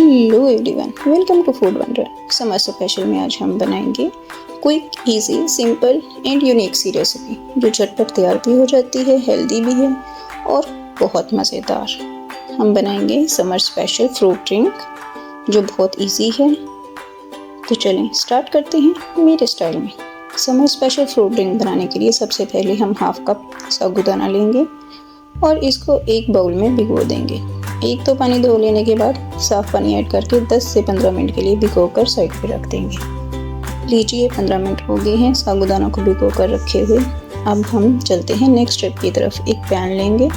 Hello everyone, welcome to food wonder. Summer special में आज हम बनाएंगे quick, easy, simple and unique सी रेसिपी जो झटपट तैयार भी हो जाती है, हेल्दी भी है और बहुत मज़ेदार। हम बनाएंगे समर स्पेशल फ्रूट ड्रिंक जो बहुत इजी है। तो चलें स्टार्ट करते हैं मेरे स्टाइल में। समर स्पेशल फ्रूट ड्रिंक बनाने के लिए सबसे पहले हम हाफ कप साबूदाना लेंगे और इसको एक बाउल में भिगो देंगे। एक तो पानी धो लेने के बाद साफ़ पानी ऐड करके 10 से 15 मिनट के लिए भिगोकर साइड पे रख देंगे। लीजिए 15 मिनट हो गए हैं साबूदाना को भिगोकर रखे हुए। अब हम चलते हैं नेक्स्ट स्टेप की तरफ। एक पैन लेंगे,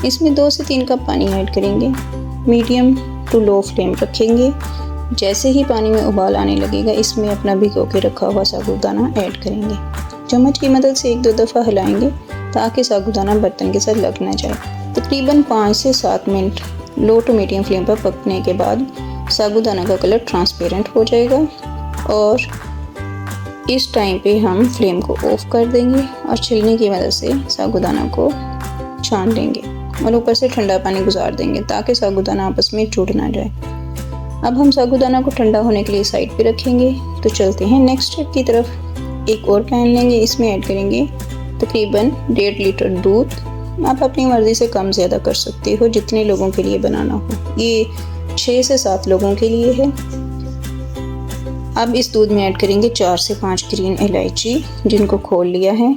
इसमें 2 से 3 कप पानी ऐड करेंगे। मीडियम टू लो फ्लेम रखेंगे। जैसे ही पानी में उबाल आने लगेगा इसमें अपना भिगो के रखा हुआ साबूदाना ऐड करेंगे। चम्मच की मदद से 1-2 दफ़ा हिलाएंगे ताकि साबूदाना बर्तन के साथ लग ना जाए। तकरीबन 5 से 7 minute low to medium flame पर पकने के बाद साबूदाना का कलर ट्रांसपेरेंट हो जाएगा और इस टाइम पे हम फ्लेम को ऑफ कर देंगे और छीलने की मदद से साबूदाना को छान लेंगे और ऊपर से ठंडा पानी गुजार देंगे ताकि साबूदाना आपस में जुड़ ना जाए। अब हम साबूदाना को ठंडा होने के लिए साइड पे रखेंगे। तो चलते हैं नेक्स्ट स्टेप की तरफ। एक और पैन लेंगे, इसमें ऐड करेंगे तकरीबन 1.5 लीटर दूध। आप अपनी मर्ज़ी से कम ज़्यादा कर सकते हो जितने लोगों के लिए बनाना हो। ये 6 से 7 लोगों के लिए है। अब इस दूध में ऐड करेंगे 4 से 5 ग्रीन इलायची जिनको खोल लिया है।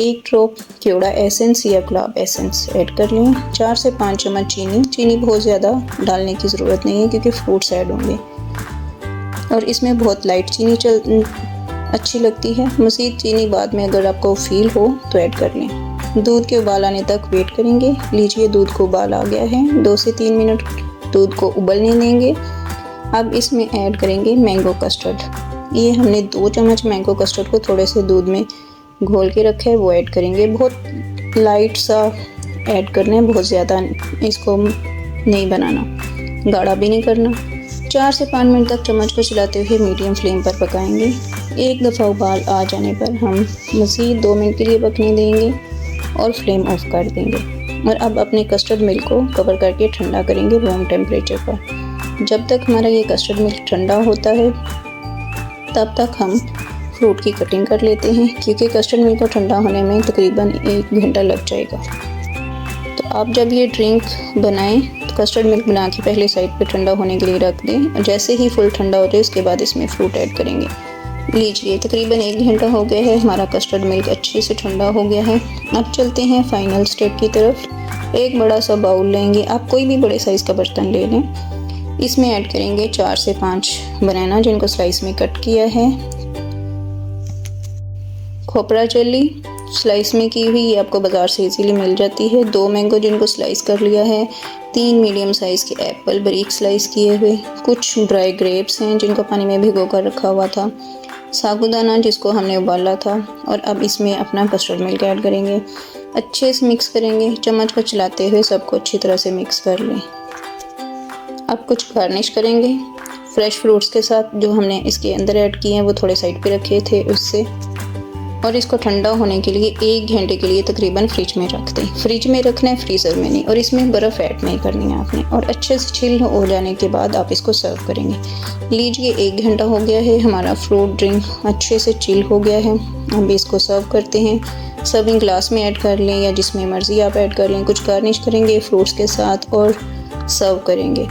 1 ड्रॉप केवड़ा एसेंस या गुलाब एसेंस ऐड कर लें। 4 से 5 चम्मच चीनी बहुत ज़्यादा डालने की ज़रूरत नहीं है क्योंकि फ्रूट्स ऐड होंगे और इसमें बहुत लाइट चीनी अच्छी लगती है। मज़ीद चीनी बाद में अगर आपको फील हो तो ऐड कर लें। दूध के उबाल आने तक वेट करेंगे। लीजिए दूध को उबाल आ गया है। 2 से 3 मिनट दूध को उबलने देंगे। अब इसमें ऐड करेंगे मैंगो कस्टर्ड। ये हमने 2 चम्मच मैंगो कस्टर्ड को थोड़े से दूध में घोल के रखा है, वो ऐड करेंगे। बहुत लाइट सा ऐड करना है, बहुत ज़्यादा इसको नहीं बनाना, गाढ़ा भी नहीं करना। 4 से 5 मिनट तक चम्मच को चलाते हुए मीडियम फ्लेम पर पकाएंगे। एक दफ़ा उबाल आ जाने पर हम मज़ीद 2 मिनट के लिए पकने देंगे और फ्लेम ऑफ कर देंगे और अब अपने कस्टर्ड मिल्क को कवर करके ठंडा करेंगे रूम टेम्परेचर पर। जब तक हमारा ये कस्टर्ड मिल्क ठंडा होता है तब तक हम फ्रूट की कटिंग कर लेते हैं क्योंकि कस्टर्ड मिल्क को ठंडा होने में तकरीबन 1 घंटा लग जाएगा। तो आप जब ये ड्रिंक बनाएं तो कस्टर्ड मिल्क बना के पहले साइड पे ठंडा होने के लिए रख दें और जैसे ही फुल ठंडा हो जाए उसके बाद इसमें फ्रूट ऐड करेंगे। लीजिए तकरीबन 1 घंटा हो गया है, हमारा कस्टर्ड मिल्क अच्छे से ठंडा हो गया है। अब चलते हैं फाइनल स्टेप की तरफ। एक बड़ा सा बाउल लेंगे, आप कोई भी बड़े साइज़ का बर्तन ले लें। इसमें ऐड करेंगे 4 से 5 बनाना जिनको स्लाइस में कट किया है। खोपरा जेली स्लाइस में की हुई, ये आपको बाज़ार से इजीली मिल जाती है। 2 मैंगो जिनको स्लाइस कर लिया है। 3 मीडियम साइज़ के एप्पल बारीक स्लाइस किए हुए। कुछ ड्राई ग्रेप्स हैं जिनको पानी में भिगो कर रखा हुआ था। साबूदाना जिसको हमने उबाला था और अब इसमें अपना कस्टर्ड मिल्क ऐड करेंगे। अच्छे से मिक्स करेंगे, चम्मच को चलाते हुए सबको अच्छी तरह से मिक्स कर लें। अब कुछ गार्निश करेंगे फ्रेश फ्रूट्स के साथ जो हमने इसके अंदर ऐड किए हैं, वो थोड़े साइड पे रखे थे उससे। और इसको ठंडा होने के लिए 1 घंटे के लिए तकरीबन फ्रिज में रख दें। फ्रिज में रखना है, फ्रीज़र में नहीं। और इसमें बर्फ़ ऐड नहीं करनी है आपने। और अच्छे से चिल हो जाने के बाद आप इसको सर्व करेंगे। लीजिए 1 घंटा हो गया है, हमारा फ्रूट ड्रिंक अच्छे से चिल हो गया है। अब इसको सर्व करते हैं। सर्विंग ग्लास में ऐड कर लें या जिसमें मर्ज़ी आप ऐड कर लें। कुछ गार्निश करेंगे फ्रूट्स के साथ और सर्व करेंगे।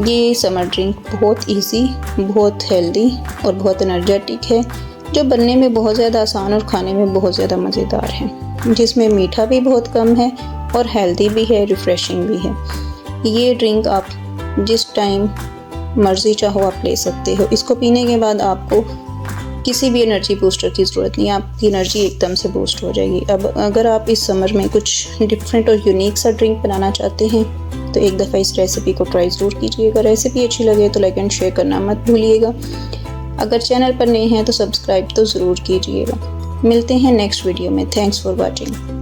ये समर ड्रिंक बहुत ईजी, बहुत हेल्दी और बहुत एनर्जेटिक है जो बनने में बहुत ज़्यादा आसान और खाने में बहुत ज़्यादा मज़ेदार है, जिसमें मीठा भी बहुत कम है और हेल्दी भी है, रिफ़्रेशिंग भी है। ये ड्रिंक आप जिस टाइम मर्ज़ी चाहो आप ले सकते हो। इसको पीने के बाद आपको किसी भी एनर्जी बूस्टर की ज़रूरत नहीं, आपकी एनर्जी एकदम से बूस्ट हो जाएगी। अब अगर आप इस समर में कुछ डिफरेंट और यूनिक सा ड्रिंक बनाना चाहते हैं तो एक दफ़ा इस रेसिपी को ट्राई ज़रूर कीजिएगा। रेसिपी अच्छी लगे तो लाइक एंड शेयर करना मत भूलिएगा। अगर चैनल पर नए हैं तो सब्सक्राइब तो ज़रूर कीजिएगा। मिलते हैं नेक्स्ट वीडियो में। Thanks for watching.